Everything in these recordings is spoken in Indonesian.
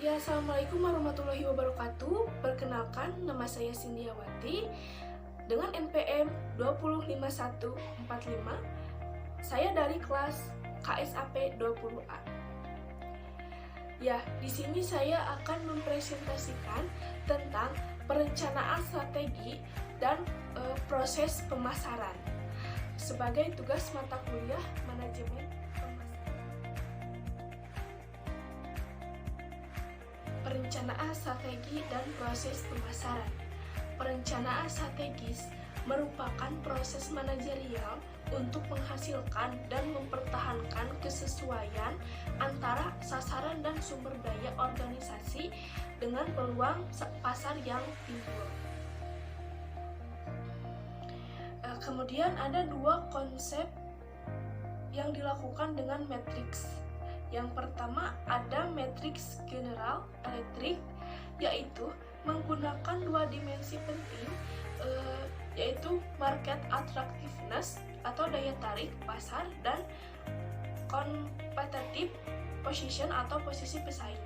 Ya, Assalamualaikum warahmatullahi wabarakatuh. Perkenalkan, nama saya Sindiawati dengan NPM 205145. Saya dari kelas KSAP 20A. Ya, di sini saya akan mempresentasikan tentang perencanaan strategi dan proses pemasaran sebagai tugas mata kuliah manajemen pemasaran. Perencanaan strategi dan proses pemasaran. Perencanaan strategis merupakan proses manajerial untuk menghasilkan dan mempertahankan kesesuaian antara sasaran dan sumber daya organisasi dengan peluang pasar yang timbul. Kemudian ada dua konsep yang dilakukan dengan matriks. Yang pertama ada matriks general elektrik, yaitu menggunakan dua dimensi penting, yaitu market attractiveness atau daya tarik pasar dan competitive position atau posisi pesaing.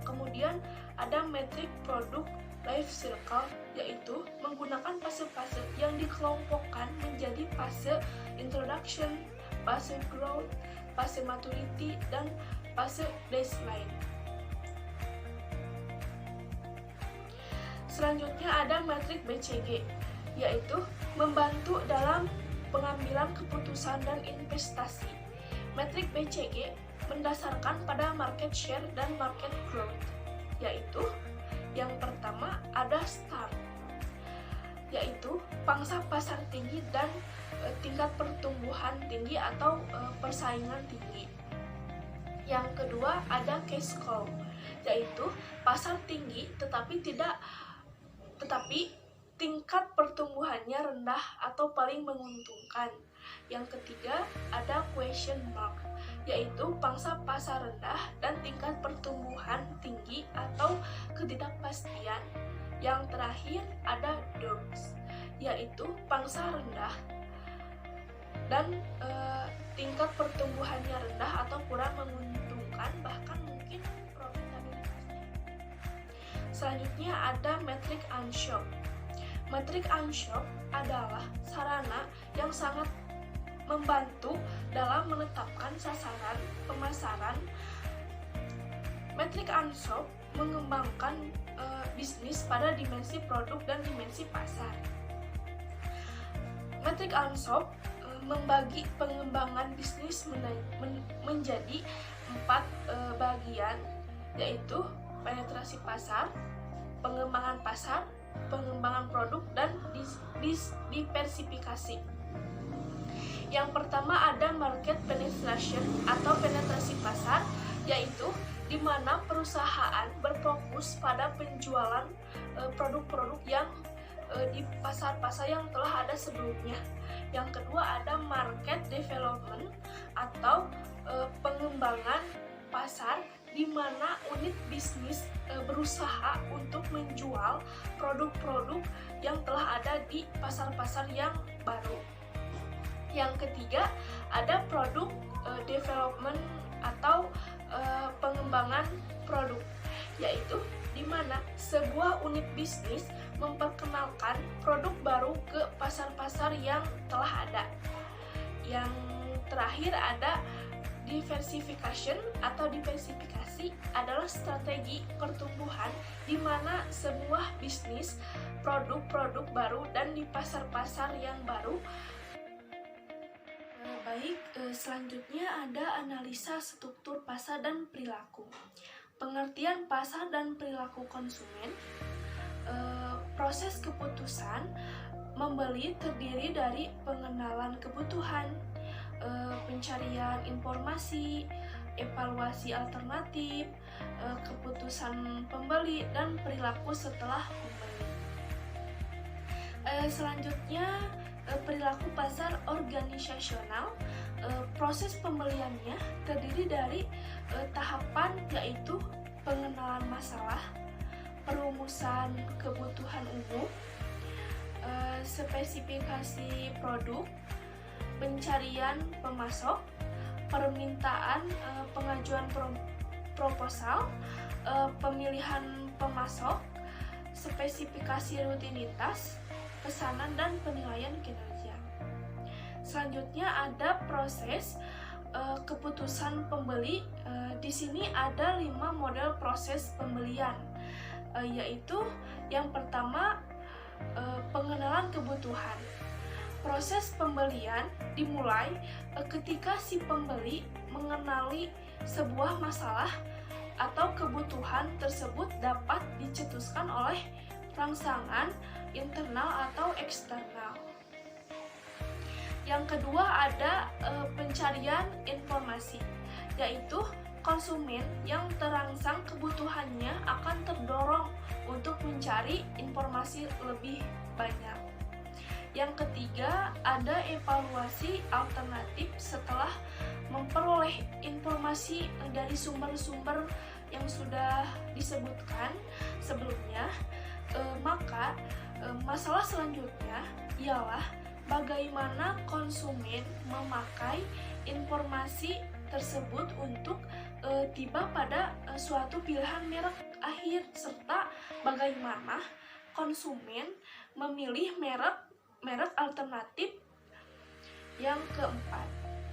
Kemudian ada metrik produk life cycle, yaitu menggunakan fase-fase yang dikelompokkan menjadi fase introduction, fase growth, fase maturity, dan fase baseline. Selanjutnya ada metrik BCG, yaitu membantu dalam pengambilan keputusan dan investasi. Metrik BCG mendasarkan pada market share dan market growth, yaitu yang pertama ada start, yaitu pangsa pasar tinggi dan tingkat pertumbuhan tinggi atau persaingan tinggi. Yang kedua ada cash cow, yaitu pasar tinggi tetapi tingkat pertumbuhannya rendah atau paling menguntungkan. Yang ketiga ada question mark, yaitu pangsa pasar rendah dan tingkat pertumbuhan tinggi atau ketidakpastian. Yang terakhir ada dogs, yaitu pangsa rendah dan tingkat pertumbuhannya rendah atau kurang menguntungkan, bahkan mungkin profitabilitasnya. Selanjutnya ada metrik unshop. Metrik unshop adalah sarana yang sangat membantu dalam menetapkan sasaran pemasaran. Metrik unshop mengembangkan bisnis pada dimensi produk dan dimensi pasar. Metrik unshop membagi pengembangan bisnis menjadi 4 bagian, yaitu penetrasi pasar, pengembangan pasar, pengembangan produk, dan diversifikasi. Yang pertama ada market penetration atau penetrasi pasar, yaitu di mana perusahaan berfokus pada penjualan produk-produk yang di pasar-pasar yang telah ada sebelumnya. Yang kedua ada market development atau pengembangan pasar, di mana unit bisnis berusaha untuk menjual produk-produk yang telah ada di pasar-pasar yang baru. Yang ketiga ada produk development atau pengembangan produk, yaitu di mana sebuah unit bisnis memperkenalkan produk baru ke pasar-pasar yang telah ada. Yang terakhir ada diversification atau diversifikasi adalah strategi pertumbuhan di mana sebuah bisnis produk-produk baru dan di pasar-pasar yang baru. Baik, selanjutnya ada analisa struktur pasar dan perilaku. Pengertian pasar dan perilaku konsumen. Proses keputusan membeli terdiri dari pengenalan kebutuhan, pencarian informasi, evaluasi alternatif, keputusan pembeli, dan perilaku setelah membeli. Selanjutnya perilaku pasar organisasional. Proses pembeliannya terdiri dari tahapan, yaitu pengenalan masalah, perumusan kebutuhan umum, spesifikasi produk, pencarian pemasok, permintaan, pengajuan proposal, pemilihan pemasok, spesifikasi rutinitas, pesanan, dan penilaian kinerja. Selanjutnya ada proses keputusan pembeli. Di sini ada 5 model proses pembelian, yaitu yang pertama, pengenalan kebutuhan. Proses pembelian dimulai ketika si pembeli mengenali sebuah masalah atau kebutuhan tersebut dapat dicetuskan oleh rangsangan internal atau eksternal. Yang kedua ada pencarian informasi, yaitu konsumen yang terangsang kebutuhannya akan terdorong untuk mencari informasi lebih banyak. Yang ketiga ada evaluasi alternatif. Setelah memperoleh informasi dari sumber-sumber yang sudah disebutkan sebelumnya, maka masalah selanjutnya ialah bagaimana konsumen memakai informasi tersebut untuk tiba pada suatu pilihan merek akhir, serta bagaimana konsumen memilih merek alternatif. Yang keempat,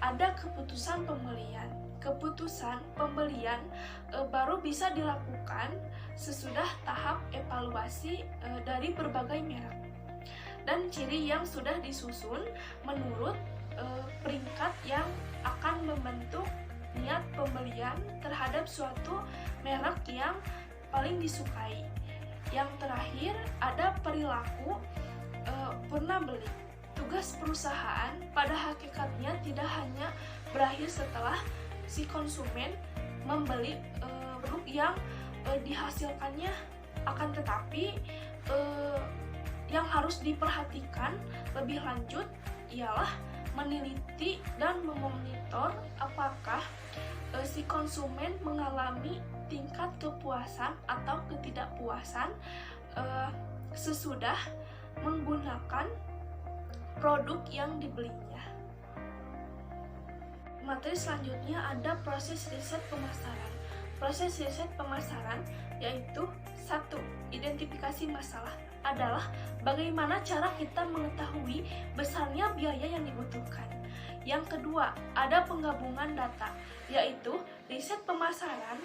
ada keputusan pembelian. Keputusan pembelian baru bisa dilakukan sesudah tahap evaluasi dari berbagai merek dan ciri yang sudah disusun menurut peringkat yang akan membentuk niat pembelian terhadap suatu merek yang paling disukai. Yang terakhir ada perilaku purna beli. Tugas perusahaan pada hakikatnya tidak hanya berakhir setelah si konsumen membeli produk yang dihasilkannya, akan tetapi yang harus diperhatikan lebih lanjut ialah meneliti dan memonitor apakah si konsumen mengalami tingkat kepuasan atau ketidakpuasan sesudah menggunakan produk yang dibelinya. Materi selanjutnya ada proses riset pemasaran. Proses riset pemasaran yaitu 1. Identifikasi masalah adalah bagaimana cara kita mengetahui besarnya biaya yang dibutuhkan. Yang kedua, ada penggabungan data, yaitu riset pemasaran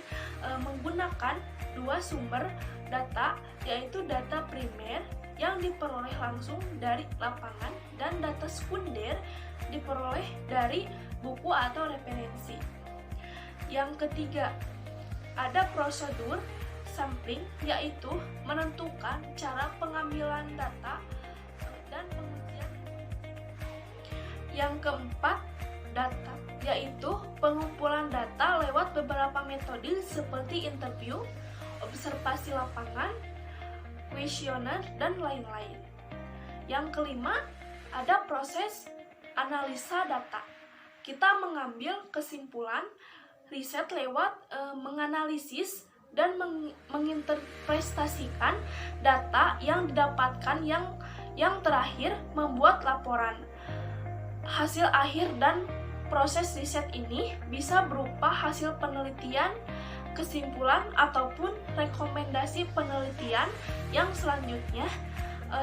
menggunakan 2 sumber data, yaitu data primer yang diperoleh langsung dari lapangan dan data sekunder diperoleh dari buku atau referensi. Yang ketiga, ada prosedur sampling, yaitu menentukan cara pengambilan data dan pengujian. Yang keempat, data, yaitu pengumpulan data lewat beberapa metode seperti interview, observasi lapangan, kuesioner, dan lain-lain. Yang kelima, ada proses analisa data. Kita mengambil kesimpulan riset lewat menganalisis dan menginterpretasikan data yang didapatkan, yang terakhir membuat laporan. Hasil akhir dan proses riset ini bisa berupa hasil penelitian, kesimpulan, ataupun rekomendasi penelitian yang selanjutnya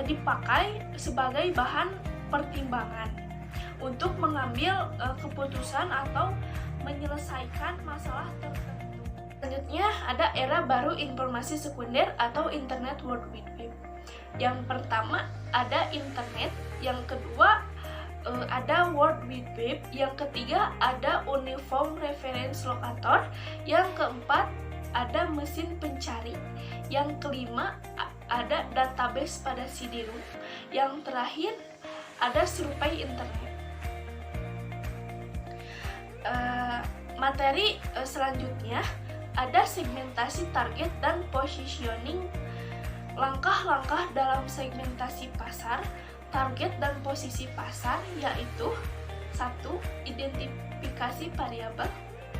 dipakai sebagai bahan pertimbangan untuk mengambil keputusan atau menyelesaikan masalah tertentu. Selanjutnya ada era baru informasi sekunder atau Internet World Wide Web. Yang pertama ada internet, yang kedua ada World Wide Web, yang ketiga ada Uniform Reference Locator, yang keempat ada mesin pencari, yang kelima ada database pada CD-ROM, yang terakhir ada survei internet. Materi selanjutnya ada segmentasi target dan positioning. Langkah-langkah dalam segmentasi pasar, target dan posisi pasar yaitu 1. Identifikasi variabel,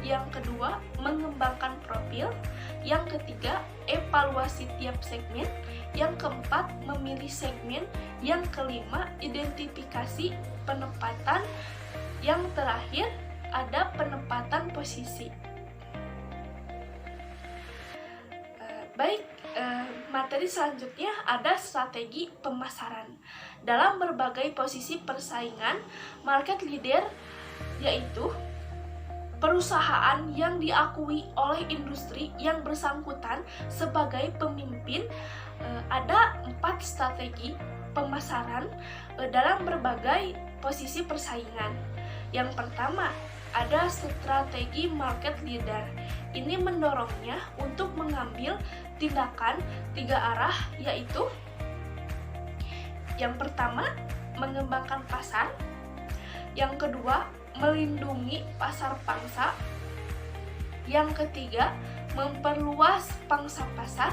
yang kedua mengembangkan profil, yang ketiga evaluasi tiap segmen, yang keempat memilih segmen, yang kelima identifikasi penempatan, yang terakhir ada penempatan posisi. Baik, materi selanjutnya ada strategi pemasaran. Dalam berbagai posisi persaingan, market leader yaitu perusahaan yang diakui oleh industri yang bersangkutan sebagai pemimpin. Ada 4 strategi pemasaran dalam berbagai posisi persaingan. Yang pertama, ada strategi market leader. Ini mendorongnya untuk mengambil tindakan 3 arah, yaitu yang pertama, mengembangkan pasar. Yang kedua, melindungi pasar pangsa. Yang ketiga, memperluas pangsa pasar.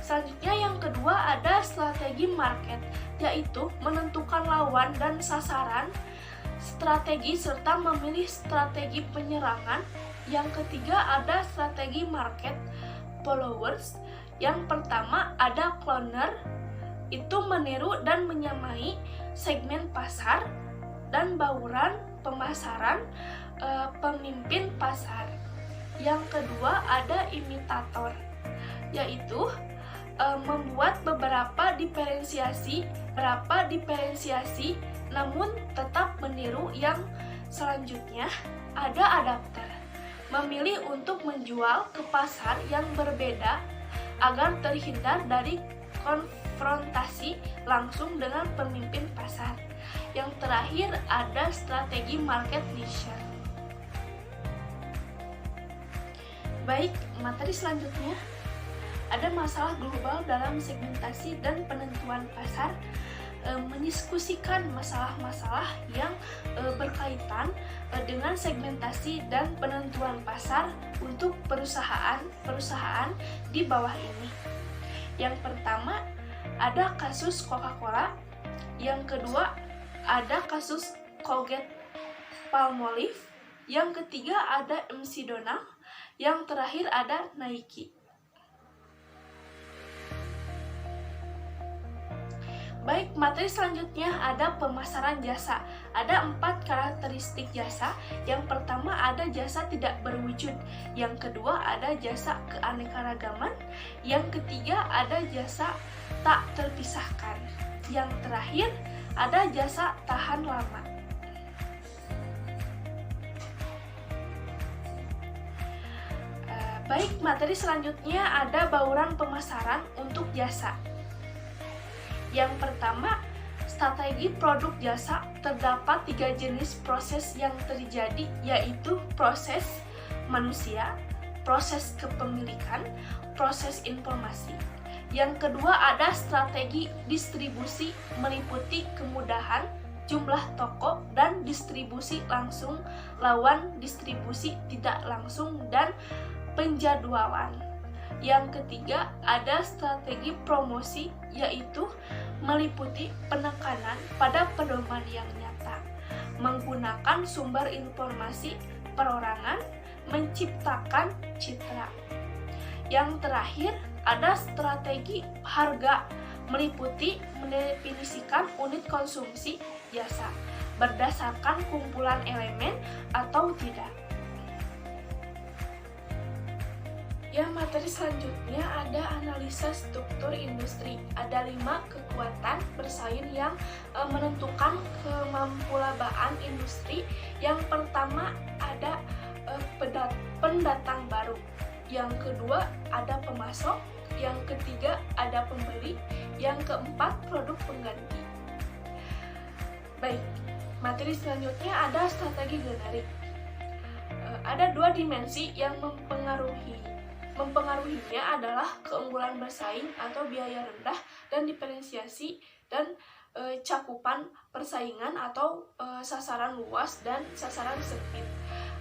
Selanjutnya yang kedua ada strategi market, yaitu menentukan lawan dan sasaran, strategi serta memilih strategi penyerangan. Yang ketiga ada strategi market followers. Yang pertama ada cloner, itu meniru dan menyamai segmen pasar dan bauran pemasaran pemimpin pasar. Yang kedua ada imitator, yaitu membuat beberapa diferensiasi namun tetap meniru. Yang selanjutnya ada adapter, memilih untuk menjual ke pasar yang berbeda agar terhindar dari konfrontasi langsung dengan pemimpin pasar. Yang terakhir ada strategi market niche. Baik, materi selanjutnya ada masalah global dalam segmentasi dan penentuan pasar. Mendiskusikan masalah-masalah yang berkaitan dengan segmentasi dan penentuan pasar untuk perusahaan di bawah ini. Yang pertama ada kasus Coca-Cola, yang kedua ada kasus Colgate-Palmolive, yang ketiga ada MC Donald, yang terakhir ada Nike. Baik, materi selanjutnya ada pemasaran jasa. Ada 4 karakteristik jasa. Yang pertama ada jasa tidak berwujud. Yang kedua ada jasa keanekaragaman. Yang ketiga ada jasa tak terpisahkan. Yang terakhir ada jasa tahan lama. Baik, materi selanjutnya ada bauran pemasaran untuk jasa. Yang pertama, strategi produk jasa. Terdapat 3 jenis proses yang terjadi, yaitu proses manusia, proses kepemilikan, proses informasi. Yang kedua ada strategi distribusi, meliputi kemudahan, jumlah toko, dan distribusi langsung lawan distribusi tidak langsung, dan penjadwalan. Yang ketiga ada strategi promosi, yaitu meliputi penekanan pada pedoman yang nyata, menggunakan sumber informasi perorangan, menciptakan citra. Yang terakhir ada strategi harga, meliputi mendefinisikan unit konsumsi jasa berdasarkan kumpulan elemen atau tidak. Ya, materi selanjutnya ada analisa struktur industri. Ada 5 kekuatan bersaing yang menentukan kemampuan industri. Yang pertama ada pendatang baru. Yang kedua ada pemasok. Yang ketiga ada pembeli. Yang keempat produk pengganti. Baik, materi selanjutnya ada strategi generik. Ada 2 dimensi yang mempengaruhinya adalah keunggulan bersaing atau biaya rendah, dan diferensiasi dan cakupan persaingan atau sasaran luas dan sasaran sempit.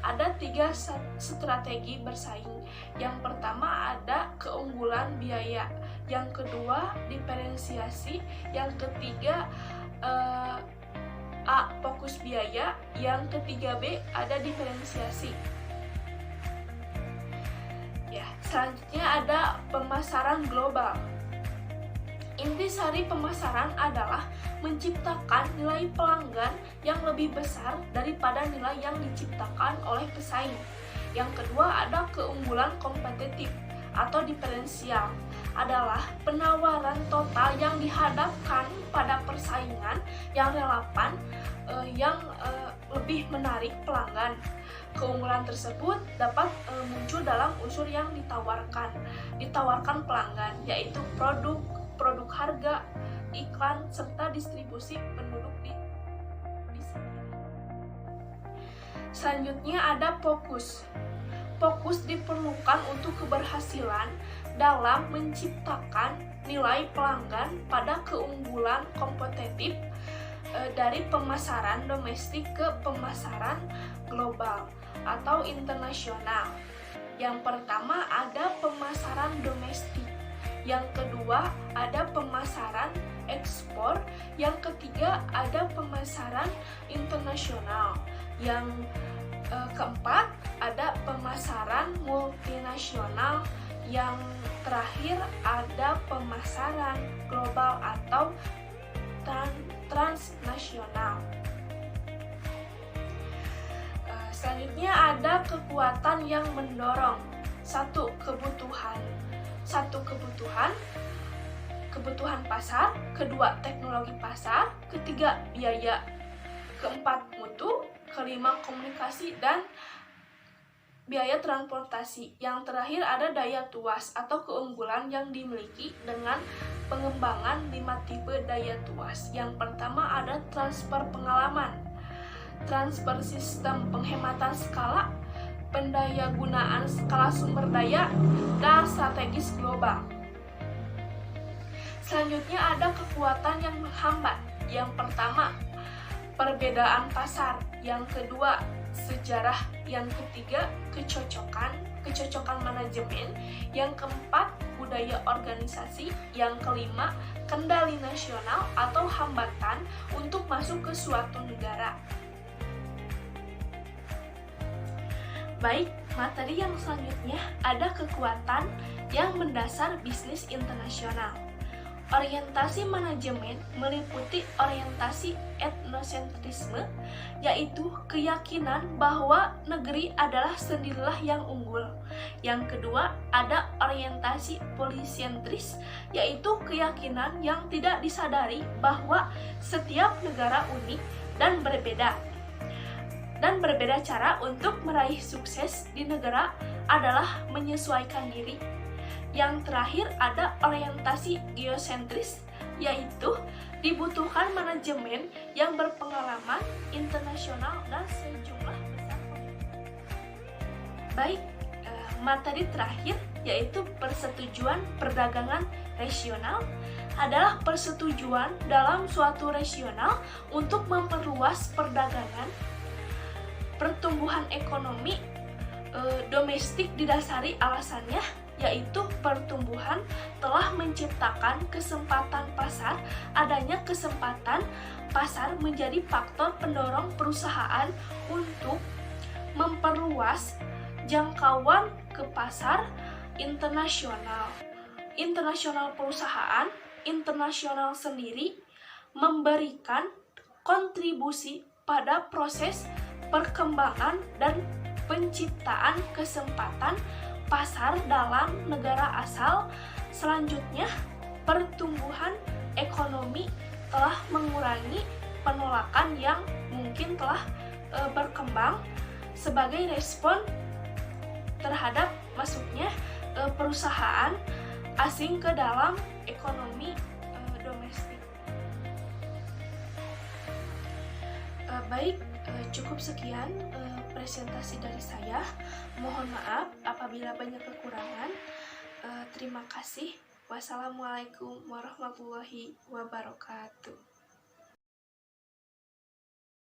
Ada 3 strategi bersaing. Yang pertama ada keunggulan biaya, yang kedua diferensiasi, yang ketiga A fokus biaya, yang ketiga B ada diferensiasi. Ya, selanjutnya ada pemasaran global. Intisari pemasaran adalah menciptakan nilai pelanggan yang lebih besar daripada nilai yang diciptakan oleh pesaing. Yang kedua ada keunggulan kompetitif, atau diferensial adalah penawaran total yang dihadapkan pada persaingan yang relevan yang lebih menarik pelanggan. Keunggulan tersebut dapat muncul dalam unsur yang ditawarkan pelanggan, yaitu produk harga, iklan, serta distribusi penduduk di sini. Selanjutnya ada fokus. Fokus diperlukan untuk keberhasilan dalam menciptakan nilai pelanggan pada keunggulan kompetitif dari pemasaran domestik ke pemasaran global atau internasional. Yang pertama ada pemasaran domestik, yang kedua ada pemasaran ekspor, yang ketiga ada pemasaran internasional, yang keempat ada pemasaran multinasional, yang terakhir ada pemasaran global atau transnasional. Selanjutnya ada kekuatan yang mendorong. Satu, kebutuhan pasar. Kedua, teknologi pasar. Ketiga, biaya. Keempat, mutu. Kelima, komunikasi dan biaya transportasi. Yang terakhir ada daya tuas atau keunggulan yang dimiliki dengan pengembangan 5 tipe daya tuas. Yang pertama ada transfer pengalaman, transfer sistem penghematan skala, pendayagunaan skala sumber daya, dan strategis global. Selanjutnya ada kekuatan yang menghambat. Yang pertama, perbedaan pasar. Yang kedua, sejarah. Yang ketiga, kecocokan manajemen. Yang keempat, budaya organisasi. Yang kelima, kendali nasional atau hambatan untuk masuk ke suatu negara. Baik, materi yang selanjutnya ada kekuatan yang mendasar bisnis internasional. Orientasi manajemen meliputi orientasi etnosentrisme, yaitu keyakinan bahwa negeri adalah sendirilah yang unggul. Yang kedua, ada orientasi polisentris, yaitu keyakinan yang tidak disadari bahwa setiap negara unik dan berbeda cara untuk meraih sukses di negara adalah menyesuaikan diri. Yang terakhir ada orientasi geosentris, yaitu dibutuhkan manajemen yang berpengalaman internasional dan sejumlah besar. Baik, materi terakhir yaitu persetujuan perdagangan regional adalah persetujuan dalam suatu regional untuk memperluas perdagangan. Pertumbuhan ekonomi domestik didasari alasannya, yaitu pertumbuhan telah menciptakan kesempatan pasar. Adanya kesempatan pasar menjadi faktor pendorong perusahaan untuk memperluas jangkauan ke pasar internasional. Internasional perusahaan, internasional sendiri memberikan kontribusi pada proses perkembangan dan penciptaan kesempatan pasar dalam negara asal. Selanjutnya, pertumbuhan ekonomi telah mengurangi penolakan yang mungkin telah berkembang sebagai respon terhadap masuknya perusahaan asing ke dalam ekonomi domestik. Baik, cukup sekian presentasi dari saya. Mohon maaf apabila banyak kekurangan. Terima kasih. Wassalamualaikum warahmatullahi wabarakatuh.